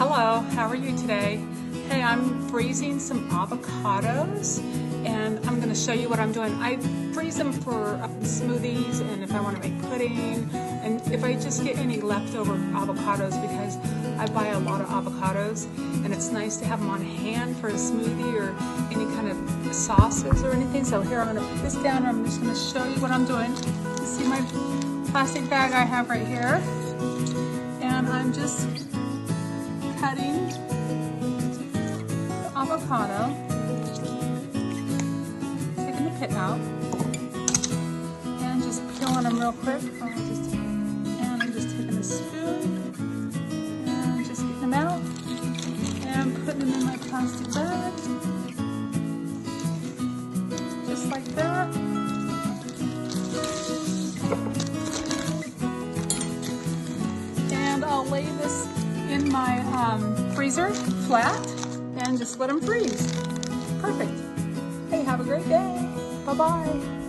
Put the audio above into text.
Hello, how are you today? Hey, I'm freezing some avocados and I'm going to show you what I'm doing. I freeze them for smoothies and if I want to make pudding, and if I just get any leftover avocados, because I buy a lot of avocados and it's nice to have them on hand for a smoothie or any kind of sauces or anything. So here, I'm going to put this down and I'm just going to show you what I'm doing. You see my plastic bag I have right here, and I'm just cutting the avocado, taking the pit out, and just peeling them real quick. And I'm just taking a spoon and just getting them out and putting them in my plastic bag, just like that. And I'll lay this in my freezer flat and just let them freeze. Perfect. Hey, have a great day. Bye-bye.